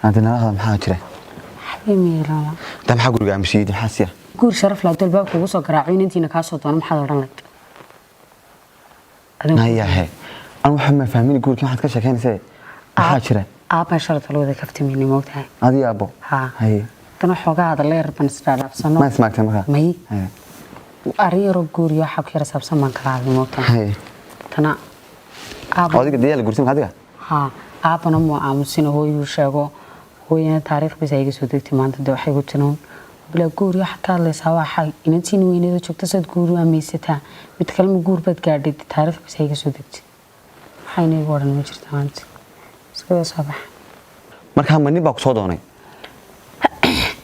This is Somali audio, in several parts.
أنت نراها محاجرة حبيبي لا تم حقول قام شيء حاسية قول شرف لا دول بابك وصل قراعين أنتي نكاسة أنا محاضر لك هيا هي أنا محمد فاهمين يقول كم حد كشة كان سي محاجرة أبا شرط لو ذا كفت مني موت هاي هذه يا أبو ها هي تنا حوجا هذا اللي ربنا استراد بسنو ما سمعت مرة ماي أريرو قول يا حق يا رساب سمان كلام موت هي تنا أبا هذه قدية اللي قلتين هذه ها أبا نمو عمسينه هو يشجعه هو يعني تاريخ بس هيك سودك تمان تدو حي قلتنون بلا قول يا حق الله سوا حي إن أنتي نوين إذا شفت صد قول واميستها بتكلم قول بتقعد تاريخ بس هيك سودك حيني ورن مجرد أنت سكوا صباح marka ma niba ku soo doonay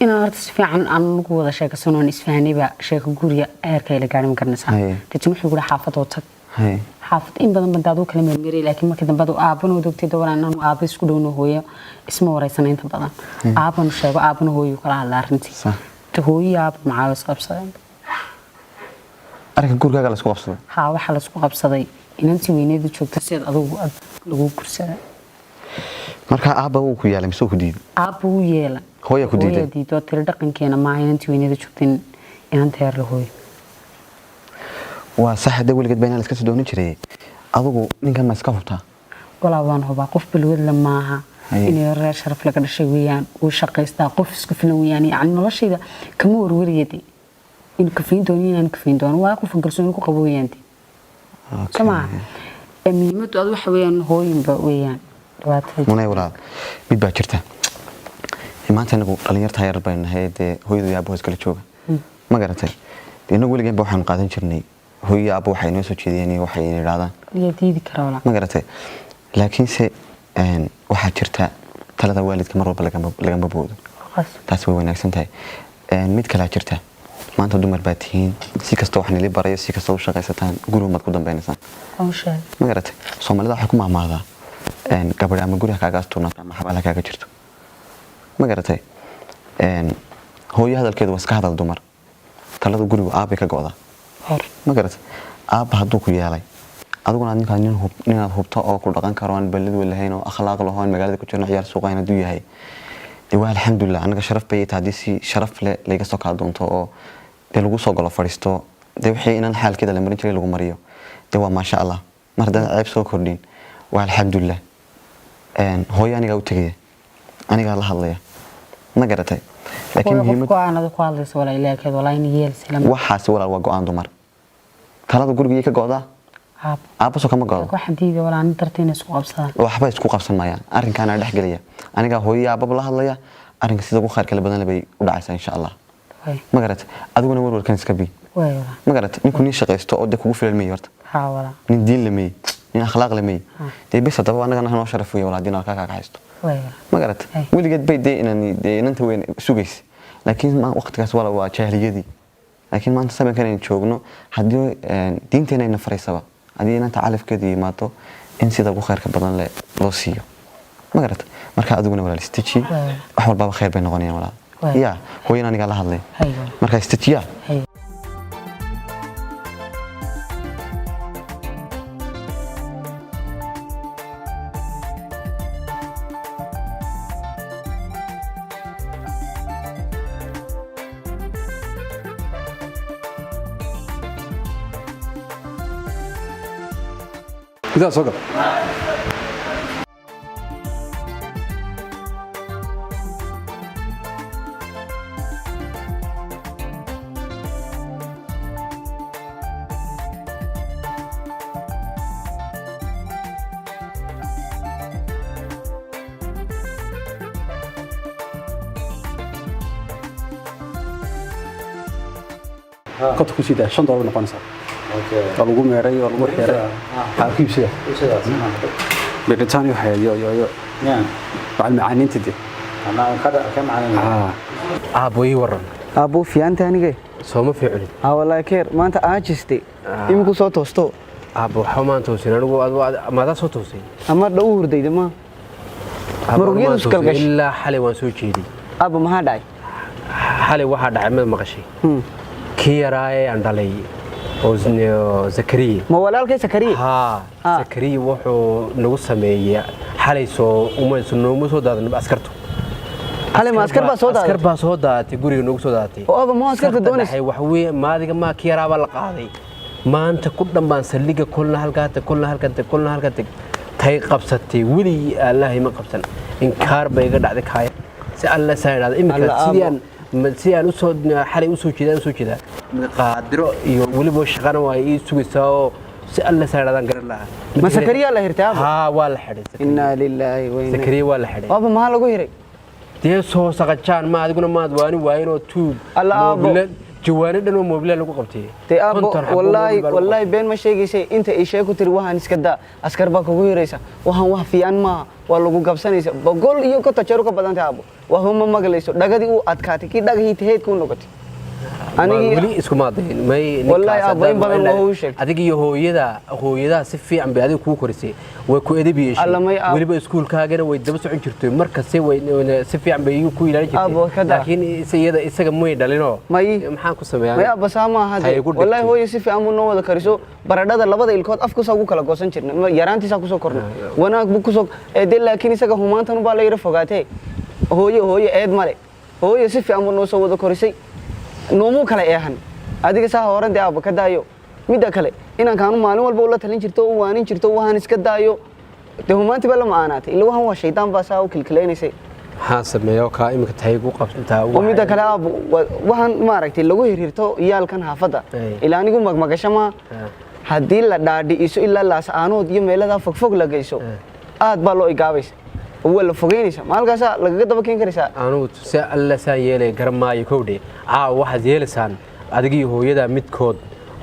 ina horta si fiican aan ugu wada sheekaysan oo isfahanayba sheeko guriga eerkay la gaarin karnaysaa dadku wuxuu gura xaafad oo tag xaafad in badan bad adu kala meelmeeray laakiin markii dambe adu aabano dogtay dooran aan aabay isku dhowno hooyo isma waraysan inta badan aabano sheego aabano hooyo kala hadla arintii ta hooyo aab macaawis qabsaday arka guriga la isku qabsaday waxa la isku qabsaday inantii weyneedu joogta sid adigu lagu gursaday marka aabba uu ku yeelay mise ku diiday aabba uu yeelay hooyo ku diiday hooyo diido tir dhaqankeena ma ahayn intii weyneedu joogtin inanta yar la hooyo waa saxda weligeed bayna la iska soo doonin jiray adigu ninkan ma iska hubtaa wala waan hubaa qof balwad la maaha inay reer sharaf laga dhashay weeyaan uu shaqaystaa qof isku filan weeyaan yani noloshayda kama warwariyay in ka fiin doonaan waa qof kalsooni ku qabo weeyaan kama muhiimadu aad waxa weeyaan hooyinba weeyaan munay walaal mid baa jirta maanta anagu dhalinyarta yar baan nahay hooyadu iyo aabbaha iskala jooga ma garatay inagu weligeed waxaan qaadan jirnay hooyo aabbo waxay noo soo jeediyeen waxay yiraahdaan diidi kara walaal ma garatay laakiin se waxa jirta talada waalidka mar walba laga boodo taas way wanaagsan tahay mid kale jirta maanta dumar baa tihiin si kasta wax nili barayo si kasta u shaqaysataan guriga mad ku dambeynaysan ma garatay Soomaalida waxa ku maamulada gabadha ama guriga kaaga astuunata ama xabala kaaga jirto ma garatay hooyo hadalkeedu waa iska hadal dumar talada guriga aabay ka go'da ma garatay aabba hadduu ku yeelay adiguna ninaad hubto oo ku dhaqan karo aan balad walahayn oo akhlaaq lahayn magaalada ku jirna ciyaar suuqayna duu yahay waa alxamdulillah anaga sharaf bay tahay si sharaf leh laga soo ka doonto oo lagu soo galo fariisto wixii inaan xaalkeeda la marin jiray lagu mariyo waa ma sha Allah mardan ceeb soo kordhin waa alxamdulillah hooyo aniga u tagay aniga la hadlaya ma garatay laakiin muhiimad waa anadu ku hadlayso wala ilaakeed wala in yeel salaam waxaas wala waa go'aan dumar talada guriga ka go'da aabba soo kama go'do waxa diiday wala aan darteen isku qabsadaan waxba isku qabsan maayaan arrinkan aan dhex galaya aniga hooyo aabba la hadlaya arrinka sida ugu khayr kale badan bay u dhacaysaa insha Allah ma garatay adiguna warwarkan iska bi ma garatay ninku nin shaqaysto oo kugu filan horta wala nin diin lamay nin akhlaaq lamay bes hadaba anaga noo sharaf weey wala diin ka haysto ma garatay weligeed bay inanta weyn sugays laakiin ma waqtigaas wala waa jaahiliyadii laakiin maanta sabankan in joogno hadii diinteena ina fariisaba hadii inanta calafkeedii imaato in sida ugu khayrka badan loo siiyo ma garatay marka adiguna wala istaji wax walba khayr bay noqonayaan wala ya hooyana aniga la hadlay marka istajiya إذا سقط قد كسيدة شن دولار نقنصها lagu meeray oo lagu xiray xaqiibsiga Britania waxay yo baan macaanintii ana ka macaanin aaboy waran aabo fianta aniga soo ma fiicin wallahi keer maanta aajiste imku soo toosto aabo xamaan toosin anigu maada soo toosay ama dhaw hurdayda ma murugyadu iskal gash illa xalay waan soo jeeday aabo maxaa dhacay xalay waxa dhacay mid maqashay kiyaraay aan dhalay oo Zakariya ma walaalkay Zakariya Zakariya wuxuu nagu sameeyay xalay soo uma soo daadan askartu علي ما أسكر بس هذا أسكر بس هذا تقولي إنه سودا تي أو ما أسكر تدونس هي وحوي ما هذيك ما كيرا ولا قاضي ما أنت كل ما نسليك كلنا هالكات تاي قبستي ولي الله ما قبسنا إنكار بيقعد عندك هاي سأل سائر هذا إمك سيان أسود حالي أسود كذا قادر ولي بوش غنا واي سويساو سأل سائر هذا نقول لها ما سكريا الله هرتاب ها ولا حد إنا لله وإنا سكريا ولا حد أبو ما لقوا هري تيسو سقطان ما أدقنا ما دواني واينو توب الله جواني دنو موبيل لو قبتي والله بين ما شيء انت اي شيء كنت روحان اسكدا اسكر با كوغو يريسا waxaan wax fiican ma waa lagu gabsanaysa boqol iyo ka tajaro ka badan taabo waa ma maglayso dhagadi uu adkaatay ki dhagahi taheed ku noqotay anigi wali isku maadeen may wallahi abayn badan oo uu sheegay adiga iyo hooyada si fiican bay adiga ku korisay way ku edebiyay waliba iskuulkaagana way daba socon jirtay markaas way si fiican bay ku ilaalin jirtay laakiin isaga mooy dhalino maxaan ku sameeyay may abasama hada wallahi hooyo si fiican uu noo wada kariso baradhada labada ilkood afku soo kala goosan jirnay yaraantiisa ku soo kornay wanaag buu ku soo eeday laakiin isaga humaantan baa la yiri fogaatay hooyo eed male hooyo si fiican uu noo soo wada korisay noomu kala eehan adiga saa horan daa ka daayo midda kale inaan kaanu maalin walba ula talin jirto oo waanin jirto waxaan iska daayo de humaanti baa la maanaatay ilaa waxaan waa shaydaan baa saa u kilkileynayay ha sameeyo ka imika tahay ugu qabsantaa oo midda kale waxaan maaragtay lagu xiriirto iyaalkan haafada ilaa anigu magmagashama hadii la dhaadhiiso ilaa laas aanood iyo meelada fogfog la geyso aad baa loo igaabaysa ولا فوقينيسا مالكاسا لغا دبا كين كريسا انو سي الله سان يلي غرماي كودي واحد يلسان ادغي هويدا ميدكود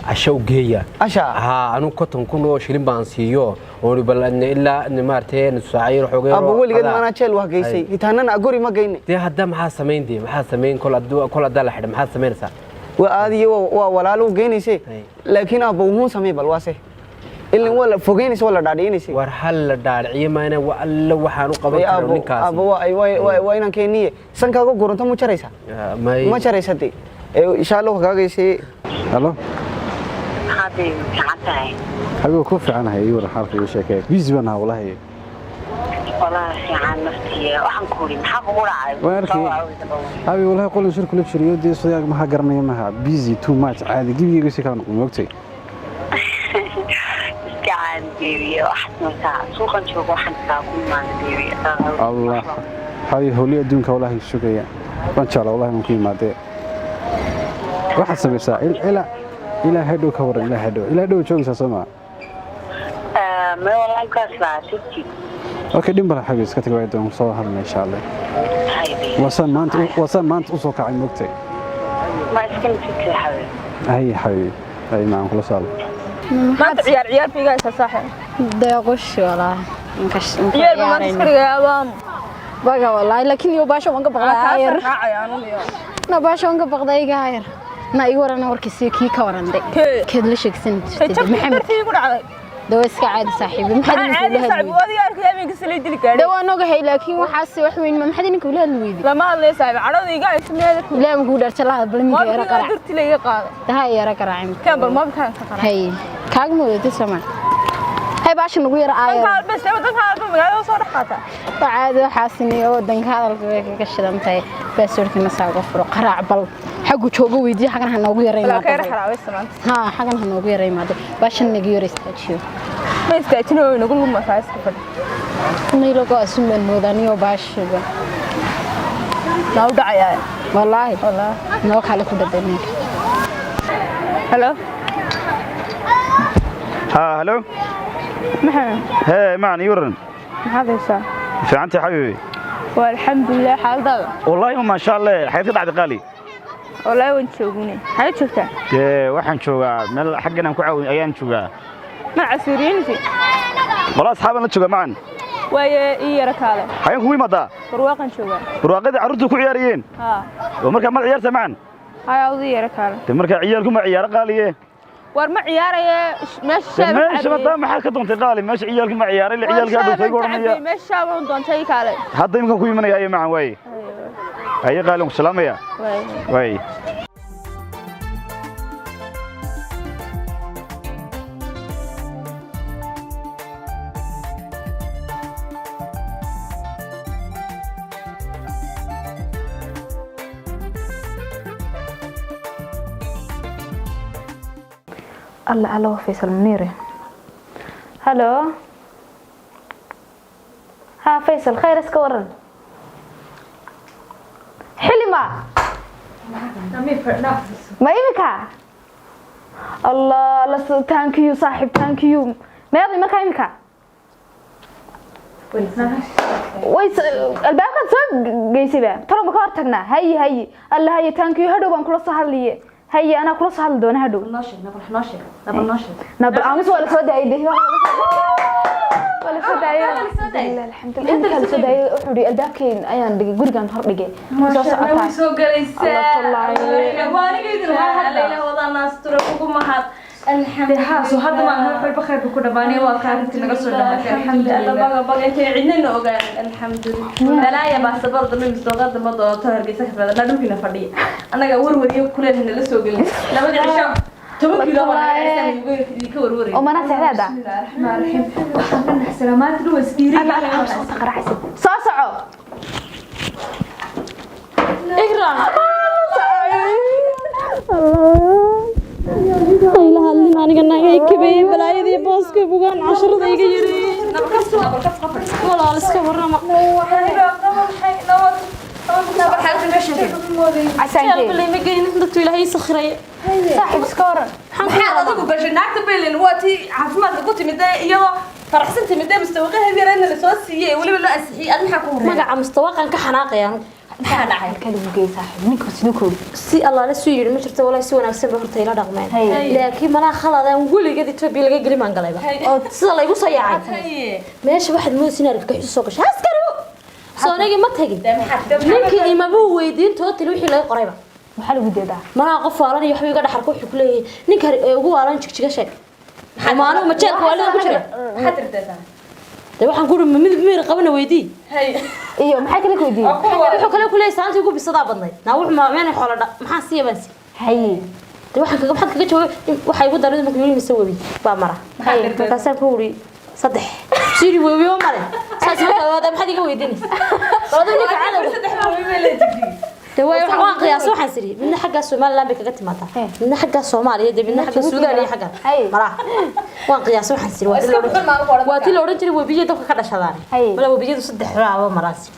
عشو geeya anu koton kun oo shilin baan siiyo oo balan ilaa maarteen saacir xoogay aba waligeed maana jeel wax geysay hitaanana aguri ma geeyne de hadda maxaa sameyn kol adda la xidh maxaa sameynaysa waa aadiyo waa walaalo geenaysay laakiin aba uu sameey bal waase ilaa wala fogeynaysa wala dhaadhiinaysa war hal la dhaadhiyo maana alla waxaan u qaban karaa ninkaas aba waa inaan keeniye sankaaga goronto mu jaraysa ma jaraysatay insha Allah kagaysay halo هذه كعنتها حبيبي كوفي عنها يورا حرف يشكي بيزبنها والله والله في عن نفسي waxaan ku ri maxaa kugu dhacay حبيبي والله قول شركه لك شريودي صياق ما قرنيه ما بيزي تو ماتش عادي جيبي si كان وقتي كان بيبي واحد مساء سوقا شوف واحد تاكل مع بيبي الله حبيبي هولي ادونك والله شكيا وان شاء الله والله ممكن ما دي واحد سميسا إلى هدو كور إلى هدو جوجس سما ما والله كاسلا تجي أوكي دين بلا حبيبي سكتي وايد ومصور إن شاء الله وصل ما أنت أصوك عن مقتي ما اسكن تجي حبيبي هاي حبيبي هاي معهم كل صال ما عيار في جالس صاحب داقش والله مكش عيار ما تسكري يا أبام بقى والله لكن يو باشا وانك بقى غاير نا باشا وانك بقى غاير نا يورا انا وركسي كي كورندي كيد لا شيكسن محمد دو اسك عادي صاحبي محد عادي صاحبي ودي ارك يامين كسلي دلي كاري دو انا غاي لكن waxaas wax weyn ma maxad inka walaal weeydi lama hadlay saaxiib carada iga ismeeyay la ma ku darta la bal mi yara qara dirti la iga qaado tahay yara qaraacim kan bal ma bkaan ka qara hay kaag moodo sama hay baasha nagu yara aayo kan bas wadanka magaalada soo dhaxata caadi xaasini oo wadanka hadalka ka shidantay baasurkina saago furo qaraac bal xagu joogo weydii xagan ha noogu yareeyay la kayr xaraaway samaan ha xagan ha noogu yareeyay baasha naga yareystajiyo ma istaajino nagu ma faaska fad نيلو قاسم من مودانيو باش لا ودعيا والله نو خالي كددني هلو هلو محمد هي معني يورن هذا صح في عنتي حبيبي والحمد لله حال ضل والله ما شاء الله حياتي بعد قالي والله وين تشوفوني هاي شفتها waxaan joogaa meel xaqana ku caawin ayaan joogaa ma casuriinti walaal asxaabana jooga macaan waaye ii yara kaale hayaan ku imaada barwaaqan joogaa barwaaqada carruurtu ku ciyaariyeen oo marka ma ciyaarta macaan hay awdi yara kaale marka ciyaarku ma ciyaar qaaliye war ma ciyaaraya meesha ma maxaa ka doontay qaali meesha ciyaarku ma ciyaaray ciyaalka dhufay goornaya meesha waan doontay kaale hadda imkan ku imanaya ay macaan way ay qaali ku salaamaya way الله الله فيصل منير هلو ها فيصل خير اسكورن حلمة ما يبكى الله الله تانكيو صاحب تانكيو ما يضي ما كان يبكى ويس الباب كان سوق جيسي بقى ترى ما كارتنا هي الله هي تانكيو هدو بان كل صحة ليه هي أنا كل صحة لدون هدو نبل عامس ولا سودا يدي ولا سودا الحمد لله أنت كل سودا أحوري الباب كين أيان دقي جورجان هرب دقي ما شاء الله ويسوق جلسة وانا قيد الليلة وضع الناس ترى ما حد الحمد لله وهذا ما هو البخير بكل باني وكانت نقصر الحمد لله بقى انت عندنا نوغا الحمد لله لا يا بس برضه من مستوقات ما ظهر جيسك لا دمكنا فدي انا وروري كلنا لا سو غلي لا بدي عشاء تبك لو انا يكور وري وما انا سعاده الرحمن الرحيم وحنا سلامات لو سديري انا قرحسي صاصعو اقرا إلا هاللي أنا قلنا يكبي بلاي ذي بوسك بقول 10 دقيقة يري ولا لسه ورنا ما عساكر اللي مجين دكتور إلهي سخرية صاحب سكورة محل أضرب بجناك تبين وقتي عفمات قلت متضايق يلا فرحسنت متضايق مستوقعها هذي رأينا الأساسية ولا بالله أسحي أنا محكور ما قاعد مستوقع كحناقة يعني محل عين كلام جاي صاحب منك سنوكل si Allah la soo yiri ma jirto walaa si wanaagsan ba horta ila dhaqmeen laakiin mana khaladaan waligeed Itoobiya laga gali maan galayba oo sida la igu soo yaacay meesha waxaad moosin aragtay soo gashay askari soonagi ma tagin ninkii imaba weydiin tooti wixii laga qorayba waxa lagu deedaa mana qof waalan iyo waxba iga dhaxal ku wuxuu leeyahay ninka ugu waalan jigjiga sheeg maanu ma jeelka waa lagu jira maxaad tirtaa waxaan ku mid mid qabana weydii iyo maxay kale ku weydii wuxuu kale ku leeyahay saantii ugu bisadaa badnay naa wuxuu ma meen xoolo maxaa siibansi haye waxaan kaga jawaab waxa igu daray markii wali mise webi baa mara markaasaan ku wuri saddex siri webi oo mare saas ma wada maxaad iga weydiinaysa wada ninka cadow saddex webi la jigdi دواي وحنا قياس وحنا سري من حاجة الصومال لام بكجت ماتا من حاجة الصومال يدي من حاجة السودان يا حاجة مرا وان قياس وحنا سري واتي لو رنتي وبيجي دوك كذا شغال ولا وبيجي صدق حرا ومراسي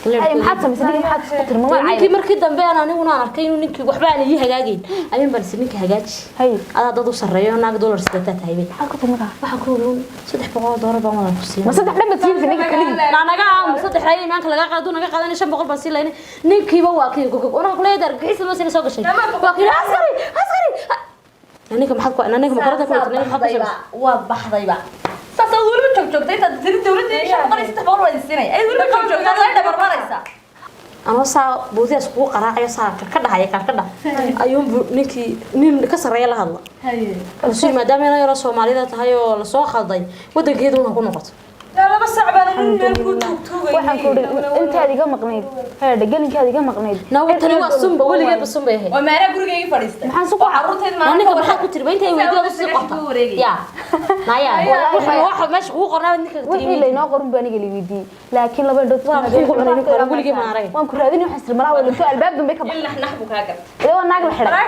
هاي محطة مثل محطة كتر ما وعي نكى مركز دم بينا نقول أركين ونكى وحبان يجي هجاجين أمين بس نكى هجاج هاي هذا ضدو سرية وناق دولار ستة هاي بيت حكوا تمرة وحكوا صدق بقول دولار بعمر كسين ما صدق لما تيجي في نكى كلي لا أنا قاعد صدق حالي ما كلا قاعد دون قاعد أنا شاب بقول بس لين نكى بواقي وأنا أقول يدر بحيث ما سين سوق شيء واقي عسكري يعني كم حد أنا نكى مقررة كنت نكى حد شيء وضح ضيبة سأقول من جوك تيتا تدري دولة إيش أقول يستحبون ولا السنة أي دولة جوك تيتا لا برمارسة أنا صار بودي أسبوع قراءة صار كذا هاي كذا أيوم نكى كسر ريال هلا وسي ما دام أنا يرى سومالي ذا هاي ولا سوا خالدي وده كده ونكون نقط لا بس عبالي waxaan ku intaad iga maqnayd heer galinkaad iga maqnayd nawtani waa sumba waligeed sumba yahay oo meena gurigeyga fadhiistay maxaan soo caruurteed ma aniga maxaa ku tirba intay weydii soo qorta ya naya waxa meesha ugu qornaa ninka wixii la inoo qorin baa aniga la weydiiyay laakiin laba dad waligeed ma arag waan ku raadin waxaan sir maraa wala soo albaab dambe ka baxay ilaa naxbu kaaga ee naag la xiray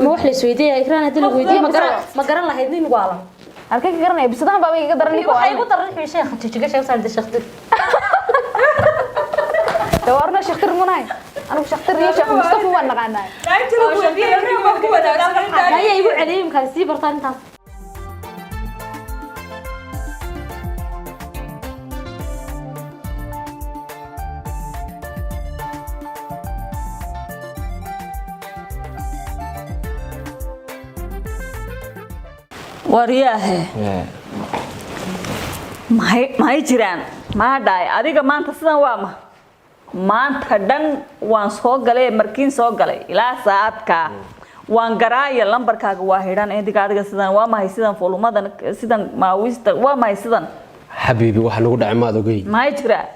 ma wax la isweydiiyay ikraan hadii la weydiiyay ma garan lahayd nin waala halkee ka garanay bisadahan baa iga daran ninka waxay ku daran xii sheekh tijiga sheekh saan sheekh دورنا شخطر مناي أنا شخطر يا شيخ مصطفى وانا قاعدين هيا يقول عليهم كان سي برطان تاس wariyaahe maxay jiraan ma dhaay adiga maanta sidan waa ma maanta dhan waan soo galay markiin soo galay ilaa saacadka waan garaaya lambarkaaga waa xidhan indiga adiga sidan waa mahay sidan fulumadan sidan maawista waa mahay sidan xabiibi waxa nagu dhacay maad ogey maxay jiraan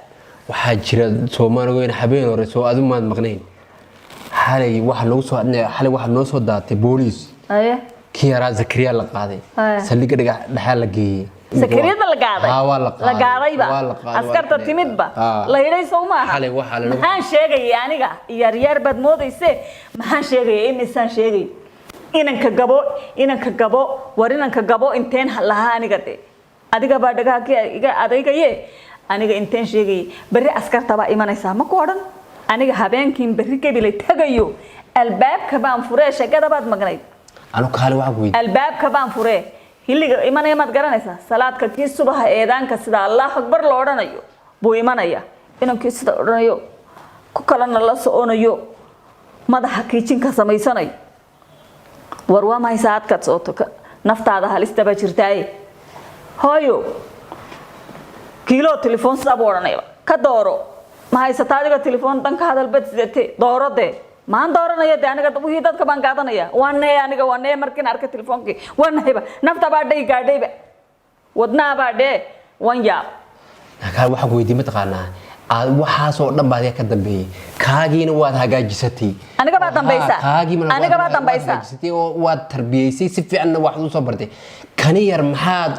waxaa jira Soomaali weyn habeen hore soo adu maad maqnayn xalay waxa nagu soo xalay waxa noo soo daatay booliis aye كيرا زكريا لقاضي سليك دحال لقيه زكريا لقاضي لقاضي با عسكرت تمد با لا يري سوما حالي maxaan sheegay aniga yar yar bad moodayse maxaan sheegay imisan sheegay inanka gabo war inanka gabo inteen lahaa aniga de adiga baa dhagaha iga adaygaye aniga inteen sheegay bari askarta baa imanaysa ma ku oran aniga habeenkiin bari gabilay tagayo albaabka baan furee shaqada baad magnayd anu kaale waxa weey albaabka baan furee hiliga imanaya maad garanaysaa salaadka kii subaha eedaanka sida allah akbar loo oranayo buu imanaya inankii sida oranayo ku kalana la soonayo madaxa kiichinka samaysanay war waa ma haysaadka sooto naftaada halista ba jirtay hooyo kilo telefoon sida oranayba ka dooro ma haysataa adiga telefoon danka hadal bad sidate doorade maan dooranaya de aniga wixii dadka baan qaadanaya aniga markin arka telefoonki wanayba nafta baa dhay gaadhayba wadnaa baa dhee wanya ka waxa weydii ma taqaanaa waxa soo dhan baad ka dambeeyay kaagiina waad hagaajisatay aniga baa dambaysa aniga baa dambaysa oo waad tarbiyeysay si fiican wax u soo bartay kani yar maxaad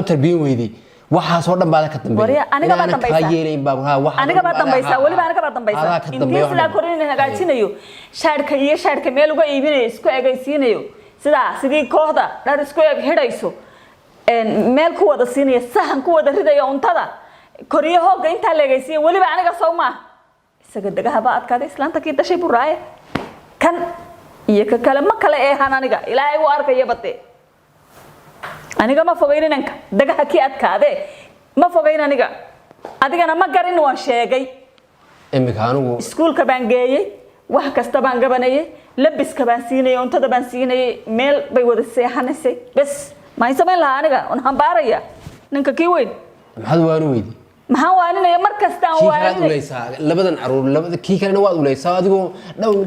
u tarbiyin weydii waxa soo dhan baad ka dambeeyay aniga baa dambaysa aniga baa dambaysa waliba aniga baa dambaysa intii sila korin hagaajinayo shaadka meel uga iibinayo isku egaysiinayo sidii kooxda dhar isku eg xidhayso meel ku wada siinaya sahan ku wada ridaya untada koriyo hooga inta leegaysiin waliba aniga soo ma isaga dagaha ba adkaada islaanta kii dashay buraaye kan iyo ka kale ma kale eehan aniga ilaahay uu arkaya bade aniga ma fogeyn inanka dagaha kii adkaade ma fogeyn aniga adigana ma garin waan sheegay imika anigu iskuulka baan geeyay wax kasta baan gabanayay labiska baan siinay untada baan siinay meel bay wada seexanaysay bas ma ismayn laha aniga on hambaaraya ninka kii weyn maxaad waan weydii maxaan waaninaya mar kasta aan waaninaysaa labadan caruur labada kii kalena waad uleysaa adigoo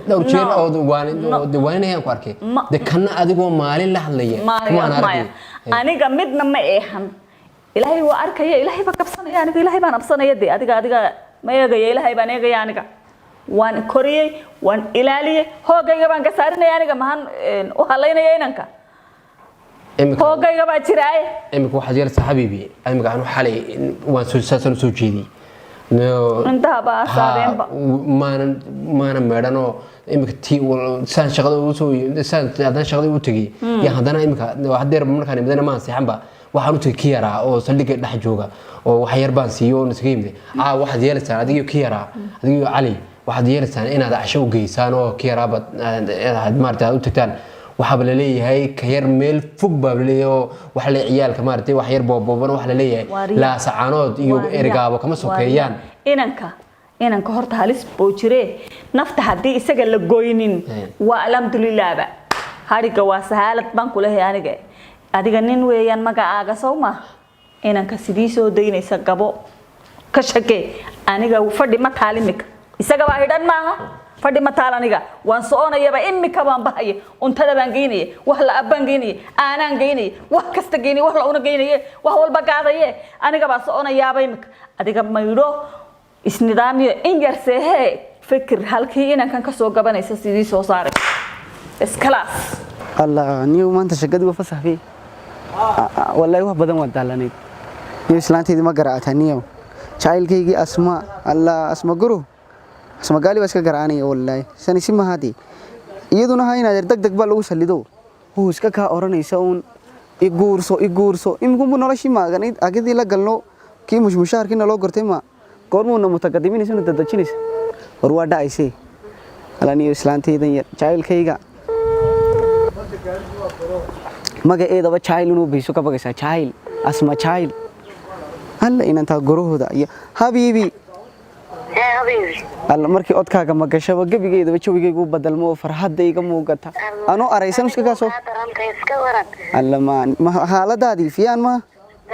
dhowr jeer oo waaninayaan ku arkay de kana adigoo maalin la hadlaya aniga midna ma eehan ilaahay waa arkaya ilaahay baa qabsanaya aniga ilaahay baan absanaya de adiga ma eegaya ilaahay baan eegaya aniga waan koriyay waan ilaaliyay hoogayga baan ka saarinaya aniga maxaan u halaynaya inanka hoogayga baa jiraay imika waxaad yeelsaa xabiibi imika aanu xalay waan soo jeediyey intaha baa saareenba maana meedhanoo imika saan shaqada haddana shaqada u tegay iyo haddana imika hadeer markaan imidana maan seexanba waxaan u tegay ki yaraa oo saldhiga dhex jooga oo wax yar baan siiyo oo iskaga yimid waxaad yeelaysaan adigio ki yaraa adigio cali waxaad yeelaysaan inaad casho u geysaan oo ki yaraaba maarata aad u tagtaan waxa la leeyahay ka yar meel fog baa la leeyahay wax la ciyaalka maartay wax yar boobooban wax la leeyahay la sacaanood iyo ergaabo kama sokeeyaan inanka horta halis boo jiree nafta haddii isaga la goynin waa alxamdulillaah ba hariga waa sahaalad baan ku leeyahay aniga adiga nin weeyaan magacaaga soo ma inanka sidii soo daynaysa gabo ka shaqee aniga fadhi ma taalimika isaga baa hidhan maaha fadhi ma taal aniga waan soonayaba imika baan bahaye untada baan geynaya wax la abaan geynaya aanaan geynaya wax kasta geynaya wax la una geynaya wax walba gaadaye aniga baa soonayaaba imika adiga maydho isnidaamiyo in yar seehee fikir halkii inankan ka soo gabanaysa sidii soo saaray iskalaas allah niyo maanta shaqadii waa fasaxay wallahi wax badan waa daalanayd niyo islaanteedii ma garaacata niyo jacaylkaygii asma allah asma guru asma gaali waa iska garaanaya wallahi sani si mahadi iyaduna ha inaad degdeg baa lagu salido oo iska ka oranaysa uun iguurso imku noloshii maaganayd agidii la galno kii mushaharkiina loo gortay ma goormuuna mutaqadimiinaysa dadajinaysa war waa dhacaysay alaniyo islaanteydan yar jacaylkayga magaceedaba jacayl inuu bayso ka bagaysaa jacayl asma jacayl alla inantaa gorahooda iyo habiibi alla markii odkaaga magashaba gebigeedaba jawigayga u badalmo oo farxadda iga muuqata anoo araysan iska kaasoo alla xaaladaadii fiyaan ma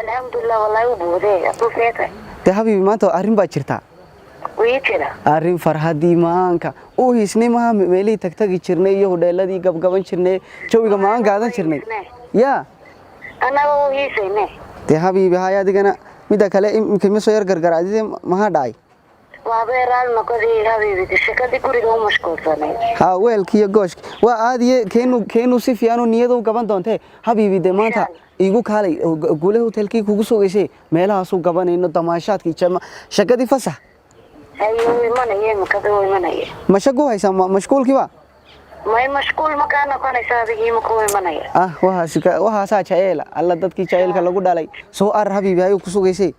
alxamdulilah wallahi u buuday aduu feetay de habiibi maanta arrin baa jirta arrin farxaddii maanka u hiisnay maha meelihii tagtagi jirnay iyo hodheeladii gabgaban jirnay jawiga maan gaadan jirnay yaa annaga u hiisayne de habiibi hay adigana midda kale imika soo yar gargaraadide maxaa dhacay ha weelkiiyo gooshki waa aadiye keenu si fiicanoo niyada u gaban doontee habiibi de maanta igu kaalay guule hotelkii kugu sugaysay meelahaasuu gabanayno damaashaadkii shaqadii fasax ma shagu haysaa mashquulkiiba ما مشغول مكانه كان يسابقي مكوي منايا وها سا جايلا الله dadkii jacaylka lagu dhalay soo ar habibi ayuu ku sugaysay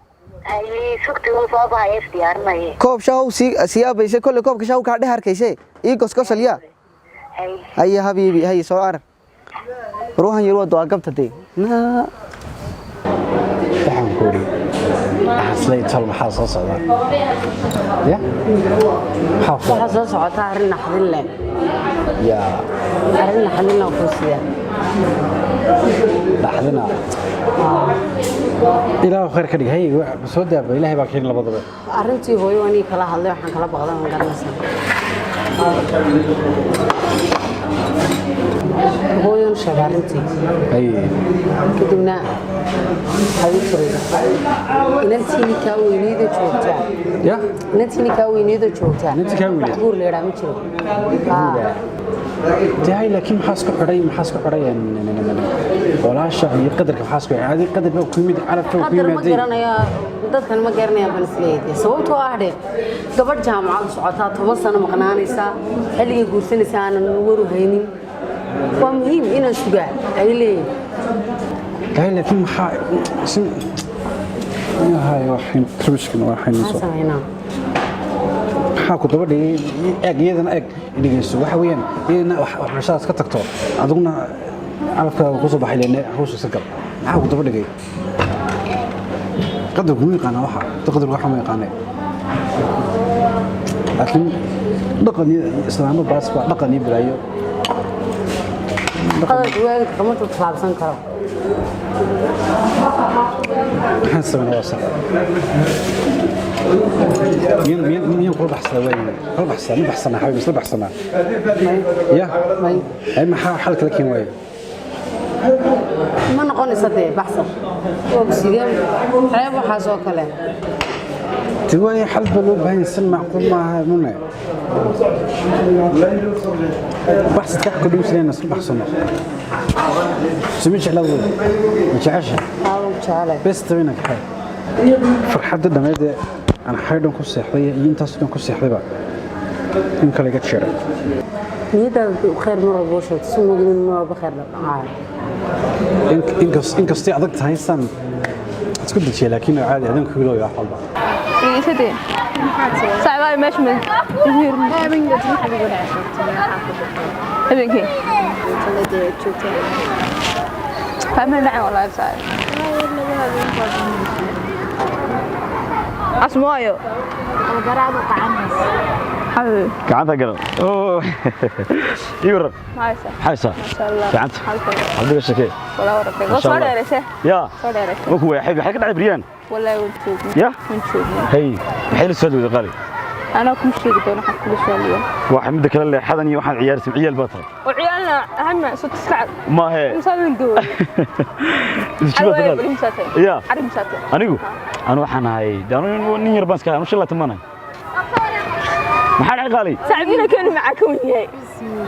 هاي سكتي وصابها يستيارناي koob shaw siyaabayse kole koobka shaw ka dheerkaysay ii goskosaliya هاي habibi hay soo ar ruuhan yar wado agabtay waxaan ku ri aslay tal maxaa soo socda ya waxa soo socota arin naxdin leh ya arin naxdin leh ku siya dhaxdina ilaa khayr ka dhig hay soo daaba ilaahay baa keen labadaba arintii hooyo ani kala hadlay waxaan kala baqdan garanaysaa hooyon shaqaarintii ay kadibna inantiini kaa weyneeda joogtaa ya inantiini kaa weyneeda joogtaa inantii kaa weyneeda guur leeraa ma jiro tahay laakiin maxaa isku xidhay walaasha iyo qadarka maxaa isku xidhay qadar baa ku yimid carabta ku yimid ma garanaya dadkan ma garanaya bal isleeyahay sababtoo ah gabadh jaamacad socotaa 10 sano maqnaanaysa xilliga guursanaysa aanan waru haynin waa muhiim inaan sugaa ay leeyahay tahay laakiin maxaa yahay waxin krushkan waxin soo maxaa ku daba dhigay iyadana dhigayso waxa weeyaan iyadana waxbarashadaas ka tagto aduguna calafkaaga ku soo baxay leena hawsha sagal maxaa ku daba dhigay qadar ku yaqaan waxa ma yaqaan laakiin dhaqan islaamada baas baa dhaqan iyo bilaayo qadar duwaag kama taabsan karo حسب أنا وصل مين كل بحث وين كل بحث أنا حبيبي كل بحث أنا يا أي ما حال كذا كين وين ما نقول صدق بحث وبسيجام عيب وحاسو كله تواي حل بلو بين سن معقول ما منه بحث تحكي كل مسلين نص بحثنا سميش على وين مش عشان بس توينك حي فرحة الدمادة أنا حيدون كل سحرية ينتصرون كل سحرية يمكن لقيت شر نيدا خير مرة بوشة تسمو من مرة بخير إنك استعدت هاي السنة تقول شيء لكن عادي هذا كله يا حلبة إيه سدي صعب مش من غير من قد ما حد يقول عشان هذا كي فما دعوة والله بساعد أسمعيو أنا قرأت وقعنس حبيبي كعنتها قرأ أوه يورا حيسا ما شاء الله كعنت عبد الشكي ولا ورقك وصار رسه يا صار رسه وهو يحب حكي على بريان ولا ونشوف يا ونشوف هي حيل السود وقالي أنا كم شيء بدون حق كل شوية واحد مدك اللي حدني واحد عيال سمع عيال بطل وعيالنا أهم صوت سعد ما هي مثال من دول شو بتقول يا عرب مساتة أنا وحنا هاي دارون نير بس كلام وش الله تمنى ما حد غالي سعدينا كانوا معك وياي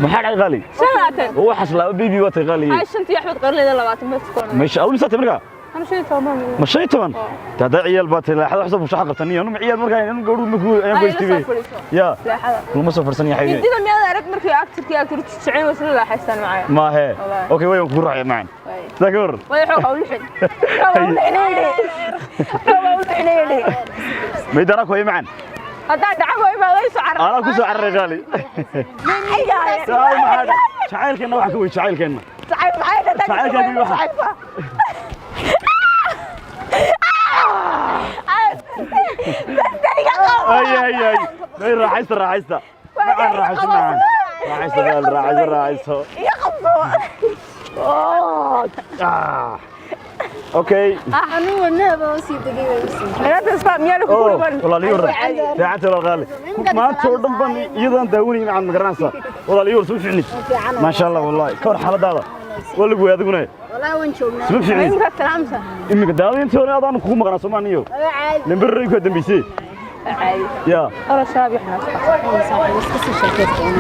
ما حد غالي سنة هو حصل بيبي وقت غالي هاي شنتي أحمد قرن لي لواتي بس كون مش أول مسات مرقة أنا شيء تمام مش شيء تمام تدا عيال بطل لا حد حسب مش حق تانية أنا عيال مرقة أنا قولوا مكو أنا قلت بيه يا لا حدا كل مسافر سنة يا حبيبي يدي لهم يا رك مركي أكتر تسعين وسنة لا حسن معايا ما هي أوكي وين كل راح معنا ذكر وين حول الحين حول الحين ما يدرك وين معنا هذا دعوة ما ليس عرق أنا كوسو عرق غالي شعيل كنا واحد كوي شعيل كنا شعيل كنا واحد أي ما راحيستا معنا راحيستا يا خبر اوكي أنا والنبى وسيد دقيقة أنا تسمع ميالك كل والله ليور ساعات الغالي ما تصورن بني يدان داوني مع المقرنسة والله ليور سوي فيني ما شاء الله والله كور حالة هذا والله قوي هذا قناي والله وين شوفنا سوي فيني إمك التلامسة إمك داوي أنت ولا هذا نكون مقرنسة ما نيو نمبر يكون دم بيسي يا أنا شاب إحنا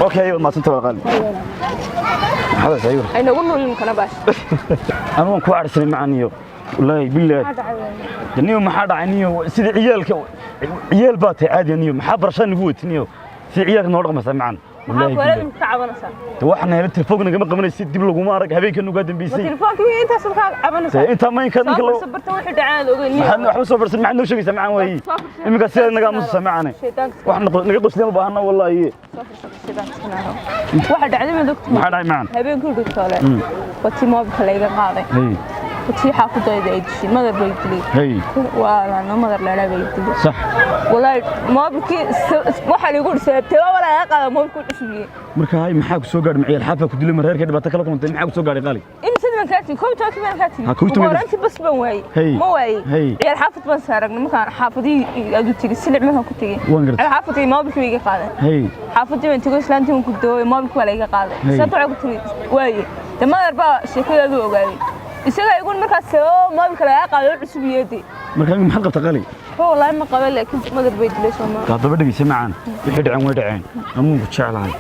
اوكي ما تنتظر غالي هذا ايوه أنا أقول له يمكن باش انا كو عرسني معنيو والله بالله جنيو ما حد عينيو سيدي عيالك عيال باتي عادي نيو ما برشان نفوت نيو في عيالك نور مثلا معنا maxaa weerar ka cabanaysaa waxna hela telefoonka naga qabanaysid dib lagu ma arag habeenkan uga dambeysay telefoonka way inta soo ka cabanaysaa inta ma inka ninka loo sabarta wixii dhacaan ogeyn waxba soo farsan maxaa noo sheegaysaa macaan waayey imika sida naga aamusa macaan wax naga qosnimo baahna wallahi waxa dhacday ma doctor maxaa dhacay macaan habeenkii doctor wati mobilka laga qaaday wati xaafadayda ay dishay madar bay dilay waa la madar la bay صح والله mobilkii waxa lagu dhisay tawa wala laga qaaday mobilku cusubiyay marka hay maxaa ku soo gaadhay maciyal xaafad ku dilay mareerka dhibaato kala kulantay maxaa ku soo gaadhay qaali من كاتي كوي توكي من كاتي ورانتي بس بنواي ما واي عيال حافظ بس هرقنا مكان حافظي أدو تيجي سلع منها كتيجي حافظي ما بكو يجي قاعدة حافظي من تقول سلانتي من كدوي ما بكو ولا يجي قاعدة ساتو عقد تري واي تما أربعة شكل أدو قاعدة يسوي يقول مركز سو ما بكو لا قاعدة عسبيتي مركز من حلقة تقالي والله ما قبل لكن ما در بيت ليش ما قاعدة بدك يسمعان يحد عن ودعين أمون كتشعلان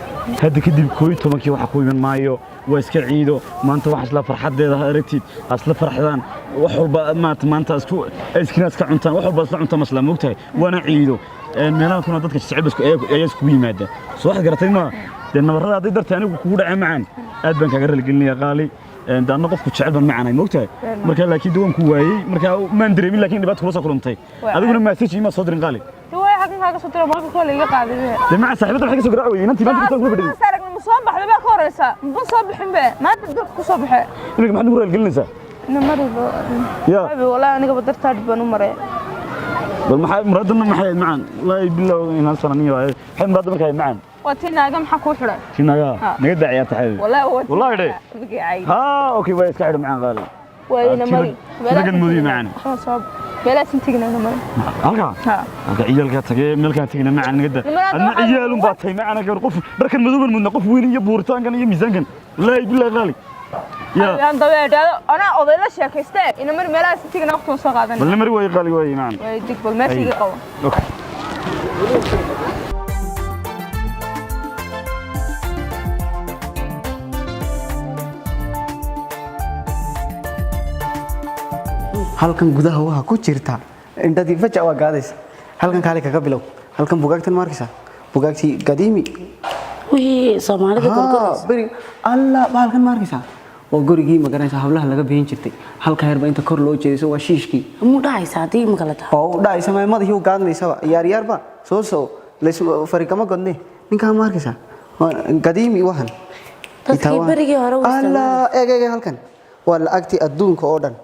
هذا كدي كوي تومكي وحكوي من مايو واسك عيدو ما أنت واحد لا فرحة ده رتيد أصل فرحان وحول ما أنت أسكو إسكناس كعنتان وحول بس عنتان مثلا مقتى وأنا عيدو الميلان كنا ضدك الشعب بس يسكوي مادة صح قرأتي ما لأن مرة هذا درت أنا وكودا عمان أدبن كجر اللي قلني يا غالي ده أنا قف كشعب معنا مقتى مركا لكن دوم كواي مركا ما ندري مين لكن دبات خلاص كلنتي هذا يقول ما فيش ما صدر غالي هو حاجة صدر ما بيقول لي قاعدة مع صاحبته حاجة سكر قوي أنت ما تقدر تقول بدي صباح بقى كورسة بنصبح بقى ما تقدر تصبح إنك ما حد يقول الجلسة أنا مرة يا والله أنا قبل درت هاد بنمرة مرادنا ما حد معن لا بالله إن صنانية حين مرادنا كاي معن وتينا جم حكوا حرة تينا نقدر عيات حبيبي والله ليه ها أوكي بس كاي معن غالي وين مري بلا المذي معنا بلا سنتيجنا مري هلكا هلكا عيالك تجي ملكا تجينا معنا نقدر أنا عيال باتي معنا كرقف بركن مذوب من نقف وين يبورتان كان يميزان كان لا بالله غالي يا أنا طبيعي أنا أضيع الأشياء كستاء إن مري ملا سنتيجنا وقت وصاغ هذا ولا مري وين غالي وين معنا ويديك بالماشي قوي أوكي halkan gudaha waxa ku jirta indhadii fajac waa gaadaysa halkan kaale kaga bilow halkan bugaagtan markaysa bugaagtii qadiimi wixii Soomaalida gorgoraysa bari alla halkan markaysa oo gurigii magaranaysa hablaha laga bixin jirtay halka herba inta kor loo jeediso waa shiishkii mu dhaysa hadii ma kala tahay oo dhaysa ma madaxii u gaadnaysa yaar ba soo lees farikama godne ninka markaysa qadiimi wahan dadkii barigii hore u alla eeg halkan waa lacagtii adduunka oo dhan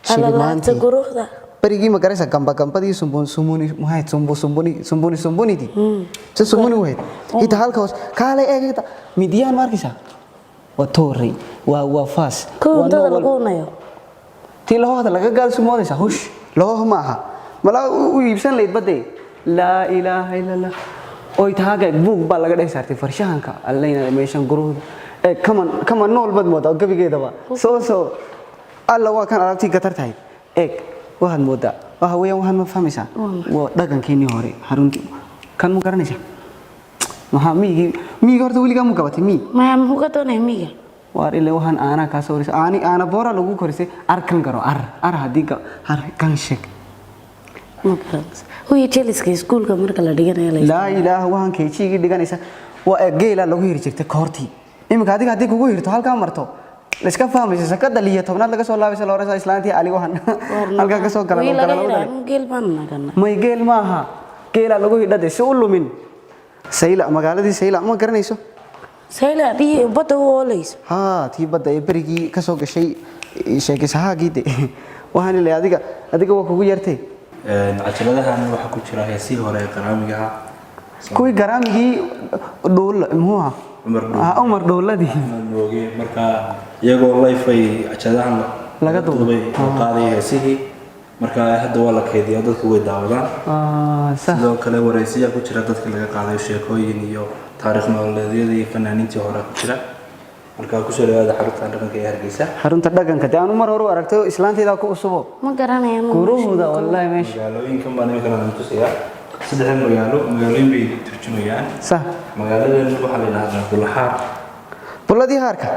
shilimaanta guruxda barigii magaraysa gambadii sumbuni di si sumbuni wahayd inta halkaas kaale eegta midiyaan markaysa waa toorey waa faas kuundada lagu nayo tii lahooda laga gaal sumoodaysa hush lahoo ma aha mala u iibsan leed badee laa ilaaha illa allah oy taaga buug baa laga dhex saartay farshahanka allayna meeshan guruxda kama nool bad moodaa gabigeedaba soo alla waa kan aragti gatar tahay eeg waxaad moodaa waxa weeyaan waxaan ma fahmaysaa waa dhaqankeennii hore harunti kan ma garanaysaa maxaa miyiga horta weligaa mu gabatay ma muxuu ka doonay miyiga waar ilaa waxaan aanaa kaa soo horeysay aana boora lagu korisay arkan garo ar haddii kan sheeg ma garanaysa huyi jeliska iskuulka marka la dhiganayo laa ilaaha waxaan keejigii dhiganaysa waa geela lagu hiri jirtay koortii iminka adiga haddii kugu hirto halkaa marto iska fahmaysa sakada liya tobnaad laga soo laabaysa looraysa islaantii ali waxan halka ka soo galay geel baan nagana may geel ma aha geela lagu hidhaday si u lumin sayla magaaladii sayla ma garanayso sayla tii badda u oolayso ha tii badda ee berigii ka soo gashay sheekisahaagii waxaan ilaa adiga waa kugu yartay cajaladahan waxa ku jira heesii hore qaraamiga kuwii garaamigii dhool muha Umar dowladii marka iyagoo live ay cajaladahan laga duubay qaaday heesihii marka hadda waa la keydiyaa dadku way daawadaan sidoo kale wareysiyo ku jira dadka laga qaaday sheekooyin iyo taariikh nololeedyada iyo fanaaniintii hore ku jira marka ku soo dhawaada xarunta dhaqanka ee Hargeysa xarunta dhaqanka taan mar hore aragtay islaanteeda ku usubo ma garanayo guruhda wallahi meesh magaalooyinka baan imika tusiyaa saddex magaalooyin bay turjumayaan صح magaaladan waxa la yiraahdaa Bulxaar buladii haarka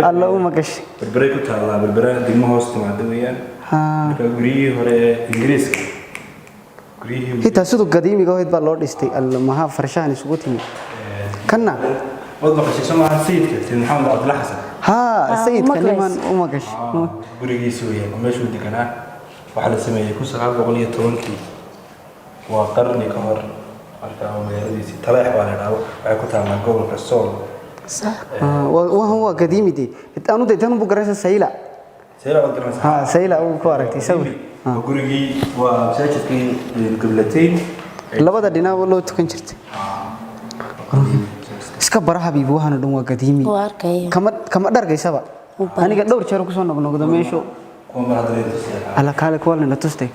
alla uma gash berbere ku taala berbere degmo hoos timaada weeyaan marka guriyihii hore Ingiriiska xitaa sidoo qadiimiga ahayd baa loo dhistay alla maha farshahan isugu timi كنا وضع قشيش ما سيد كتير محمد عبد الحسن ها سيد كلمان وما قش gurigii Suudiya meeshu deganaa waxa la sameeyay 1910 waa qarni ka hor marka magaaladiisi Taleex baa la dhaaway waxay ku taalaa gobolka Sool صح وهو قديم دي أنا ده تانو بقرأ سيلا ها سيلا أو كوارك تسوي gurigii waa masaajidkii qiblateen labada dhinac loo tukan jirtay iska bara habiib waxaan dhan waa qadiimi kama dhargaysaba aniga dhowr jeer ku soo noqnoqdo meesho ala kale kuwa la tustay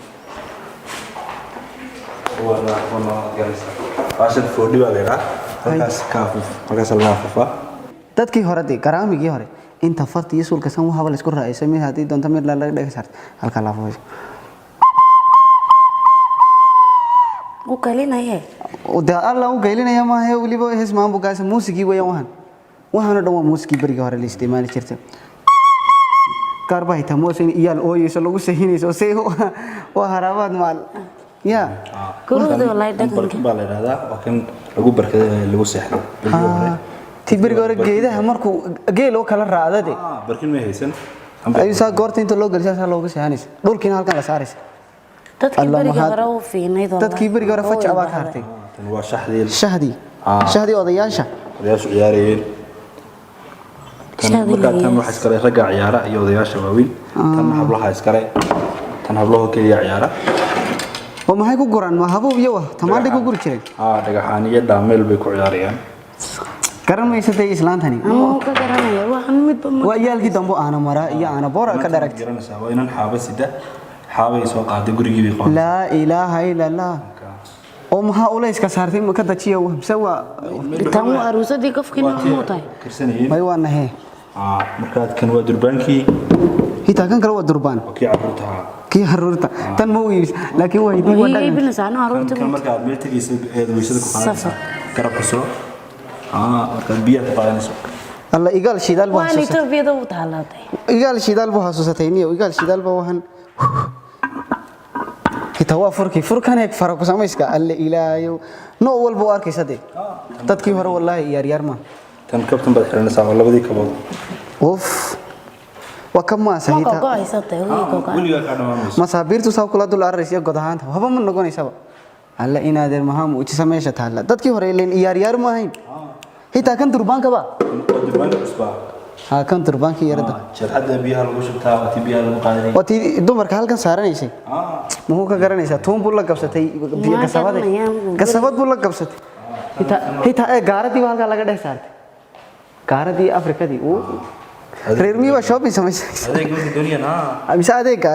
faashad foodhi baa leeyahay halkaas kaafuf halkaas la naafafa dadkii hore garaamigii hore inta farti iyo sulka san waxa la isku raacay mid hadii doonto mid la dhaga saartay halka la fooyo u qalinaya وده الله وقايلين يا ما هي ولي بقى اسمه أبو قاسم موسيقى ويا وهنا دوا موسيقى بريء هذا الاستعمال كرته كاربا هي تموسين يال أو يسلوه سهيني سوسيه وهربان مال يا كروه والله ده بالله هذا لكن لو بركة لو سحر تبرك ورا جيده همركو جيل أو كلا رعدة ده بركين ما هيسن أي ساعة قارتين تلو جلسة سالوه سهانيس دول كنا هالكان لسارس تدكي بريء ورا في نيد الله تدكي بريء ورا فتش أباك هارتي شهدي شهدي وضياشة عيارين كان مركز تم راح يسكره رجع عيارة أي وضياشة وين تم حبلها يسكره تم حبلها كذي عيارة وما هيكو قران ما هبوا بيوه تمام ديكو قرر كذي دقة حانية دامل بيكو عيارين كرم ما يصير إسلام ثاني أنا كرم يا واحد مد ويال كده دمبو أنا مرا يا أنا بورا كدرك كرم سوا إن حابس ده حابس وقع دقوري بيقول لا إله إلا الله أم هؤلاء إسكاسارتين مكذا شيء وبسوا تامو أروسة دي كف كنا موتاي كرسنين ما يوانا هي مركز كان ودربانكي هي تاكن كلوا دربان كي عبرتها كي حررتها تنموي لكن هو يدي ودا هي بنس أنا عرفت كان مركز ميلتي يسوي ويسوي كفاية كرب كسر مركز بيئة قاينسو الله إيجال شيدال بحسوسة وأنا تربية ده وتعلمت إيجال شيدال بحسوسة تاني وإيجال شيدال بوهن كتوا فركان هيك فرق ساميسكا الله إلهي نو أول بوارك يسدي تذكي هرو والله يار ما كان كابتن بدر حرنا سامع الله بدي كبار أوف وكم ما سهيتا ما قاعد يسدي ما سابير تساو كلا دولار رسيا قدهان هذا من نقول يسابا الله إنا در مهام وش ساميش تهلا تذكي هرو لين يار ما هين هي تاكن دربان كبا دربان بسبا ها كان دربان كي يرد شرحت بيها لو شفتها وتي بيها لو قادرين وتي دومر كهال كان سارن يسي مو كغرانيسا توم بولا قبستي قسبت بولا قبست هي تا غارتي والكا لغا دح سارت غارتي افريقيا دي او ريرمي وا شوبي سمجھ adeeg dunia na amisa adeega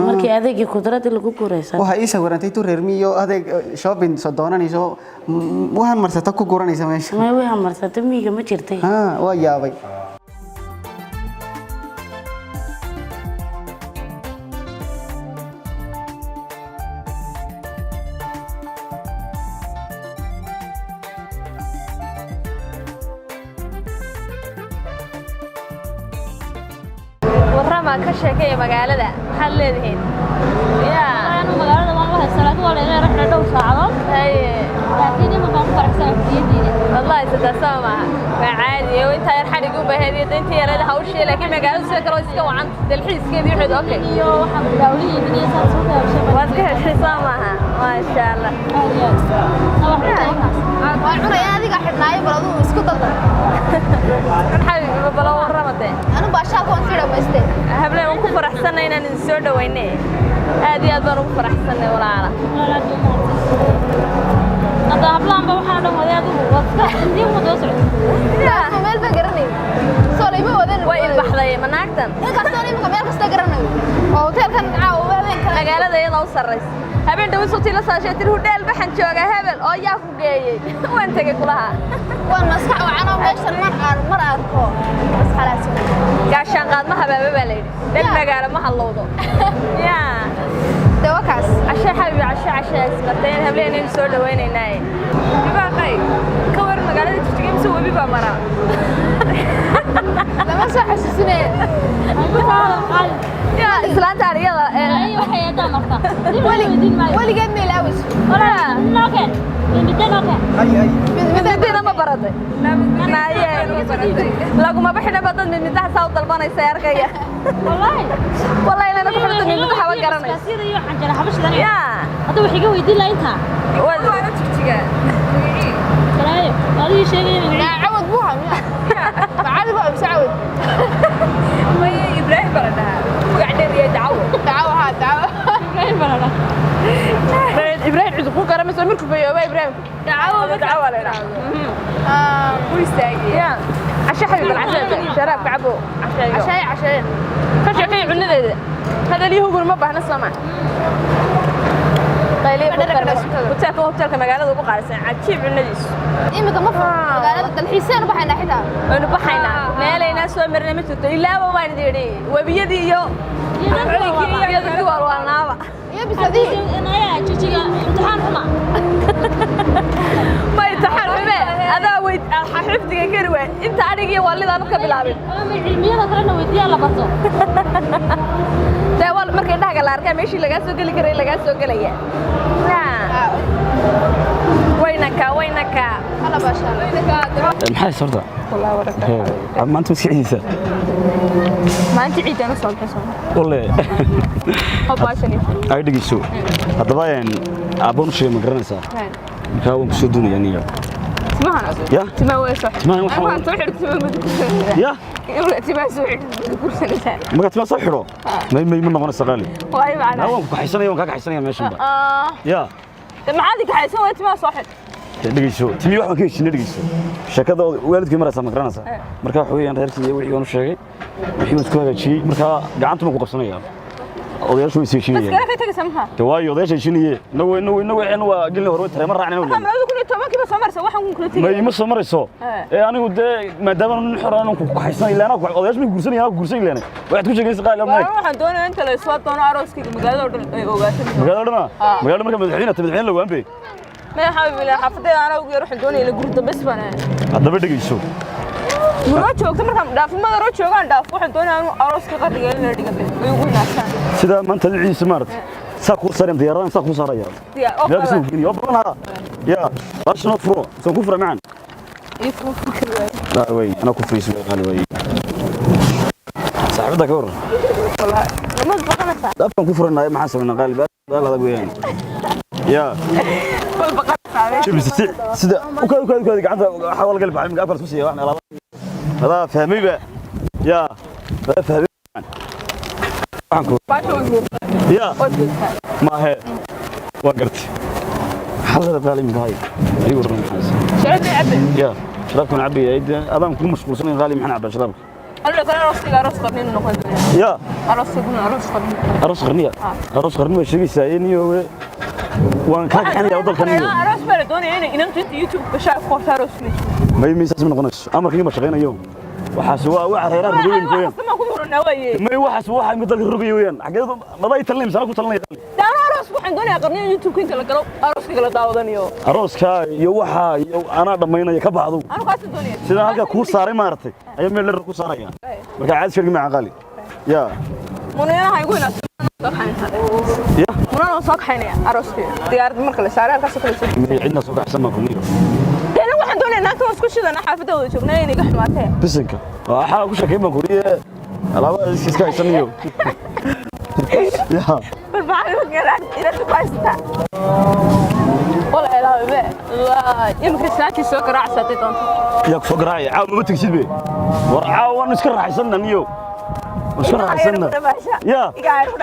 markii adeegii qudrada lagu guuraysan waxa ii sawirantay tu reermi iyo adeeg shopping soo doonanayso waxaan marsata ku guuranaysa meesha ma waxaan marsata miiga ma jirtay waa yaabay warrama ka sheekay magaalada maxaad leedihiin أنا مقالة والله الصلاة ولا إلا رحنا دو ساعات لكن ما كان فرحان في ديني والله تتسامع عادي وانت يا حد يقوم بهذه انت يا ريت هاوشي لكن مقالة سكر وسكر وعن الحيس كذا يحد اوكي ايوه وحمد دولي من يسال صوتها وشباب واسكر حسامها ما شاء الله وعنا يا هذيك حدناي بلادو اسكو دلدل حبيبي بلا ورمتين انا باشا كون سيده ماستي هبله وان ku faraxsanay inaan soo dhaweynay aad iyo aad baan ugu faraxsanay walaala هذا هبلان بوحنا دم وذي هذا وقت دي مدوسر يا ميل بقرني سوري ما ودن way ilbaxday manaagtan inka soorii ma meel kasta garanayo oo hotelkan caaw habeen kale magaalada iyada u sareys habeen dhaw soo tiila saasheetir hudeel baxan jooga hebel oo yaa ku geeyay waan tagay kulaha waan maskax wacan oo meeshan mar arko bas xalaas gaashan qaad ma habaaba baa leeyahay dad magaalo ma halowdo ya dawakaas عشان حبيبي عشان اسمتين هبلين إن سود ويننا بيبقى قاي كور مقالة تشتكي مسوي بيبقى مرة لما صح حسسني يا إسلام تعالى يلا أيوة حياتها مرتا ولي قدني لاوس ولا نوكل midna ma baratay laguma bixina badan midnaha saa u dalbanaysa arkaya wallahi inaan ku xirto midnaha wa garanay sida iyo xanjara xabashidan hada wax iga weydiin lahaynta waana jigjiga karaay adii sheegay عود بوها معادي بقى مسعود ما إبراهيم بلدها وقاعدين يدعوا دعوة إبراهيم بلدها إبراهيم عزقو كرم يسوي مركب يا إبراهيم دعوة لنا ويستاجي عشاء حبيب العشاء شراب كعبو عشاء كشعي عنا هذا اللي هو ما بحنا سمع قايلين وتاك مقالة ugu qaarsan cajiib cunadiis imika ma magaalada dalxiiseen u baxayna xitaa waynu baxayna meelayna soo marnay ma jirto ilaaba waan diiday wabiyadii iyo dadkii walwalnaaba iyo bisadii inaya jijiga imtixaan xuma ma imtixaan xume adaa weyd xifdiga kari way inta adhigii waalidaan ka bilaabin cilmiyada kalena weydiyaa la barto wal markay dhaga la arkay meeshii laga soo gali karay laga soo galaya وينك هلا باشا maxay sorta والله ورك maanta maskaxdiisa ما انت عيد انا صوت walle هباشني ay dhigiso hadaba abon shay ma garanaysaa ka waan soo duunaya niyo اسمعنا يا تما ويسو تما waxa انت وحد تما يا يلا تما سو كرسنتان ma tama soo xiro ma noqonaysa qaali واي معنا waan ku xaysanaya waan ka xaysanaya meeshan ba ya معادك حيسو تما soo xid dhigiso timi wax ka heshin dhigiso shakada waalidkii maraysa ma garanaysaa marka wax weeyaan reerkii wixii uu sheegay wixii uu isku hagaajiyay marka gacanta ma ku qabsanaya odayaashu way siishinayeen iska ka tagay samha waayo odayaashu siishinayeen nawe waa gelin hore tareema raacnay waxaan la ku toban kiba soo marsa waxaan ku ma ima soo marayso anigu de maadaama nin xoraan ku xaysan ilaana odayaashu ma guursanayaan ku guursan ilaana waxaad ku sheegaysaa qaal amay waxaan doonayaa inta la soo doono arooskiga magaalada dhan ay ogaato magaalada marka madaxweynaha la waanbay ما حابب لا حفظي انا وروح doonay la gurdo bas bana hadaba dhigayso muro joogto markaan dhaafimada roo joogaan dhaaf waxaan doonaa inuu arooska qadiga la dhigabe ay ugu naasaan sida maanta ciise maart saa ku saareen diyaaradaha saa ku saaraya yaa soo geliyo bana ya bashno furo soo ku fura macaan يفهم فكر لا وي انا كفري سوي قال وي صاحبتك كور والله لما بقنا دافن كفرنا ما حسبنا قال هذا ويان يا شوف سيده وكاد قاعد حاول قلب على من افر سوسيه واحنا هذا فهمي بقى يا فهمي يا ما هي وقرت حلل بالي من هاي ايوه شربت عبي يا شربكم عبي ابان كل مشغول سنين غالي محن عبد شربك انا كان اروس قبلين نقول يا اروس قبلين اروس غرنيه اروس غرنيه شيء سايني وان كان يعني افضل كان اروس بلدوني هنا ان انت يوتيوب كشاف قوت اروس ما يميس من قناش امر كيما شغينا يوم وحاسوا واحد هيران رجوين كوين ما كورنا وي ما وحاس واحد مدل رجوين حقيقه ما ضاي تلم سنه كتلني دا اروس waxaan doonayaa qarniga youtube kinta la galo arooska kala daawadanayo arooska iyo waxa ana dhameynaya ka baxdo anu ka doonaya sida halka ku saaray maartay ayaa meel ku saaraya marka caad shirki ma aqali ya munayna haygu ina ya munana soo kaxaynaya arooska diyaarad marka la saaray halkaas kala soo cidna soo kaxsan ma kulmiyo dana waxaan doonayaa inaad toos ku shidana xaafadooda joognaa inay gaxmaatee bisinka waxa ku shaqeyn ma kuriye alaaba iska haysaniyo يا بالبحر وقرأت إلى الباستا والله لا بيه الله يمكن ساكي سوق راح ساتي طنط ياك سوق راعي عاود ما تكسب به ورعاون نسكر راح يسنن نيو نسكر راح يسنن يا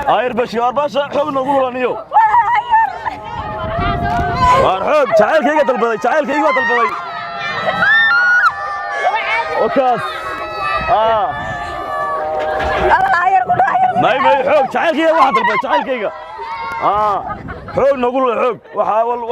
اير باشا حب نقول نيو وارحب تعال كيغا دلبداي تعال كيغا دلبداي وكاس ما حوق تعال كيغا واحد دلبداي تعال كيغا حوق نقول حوق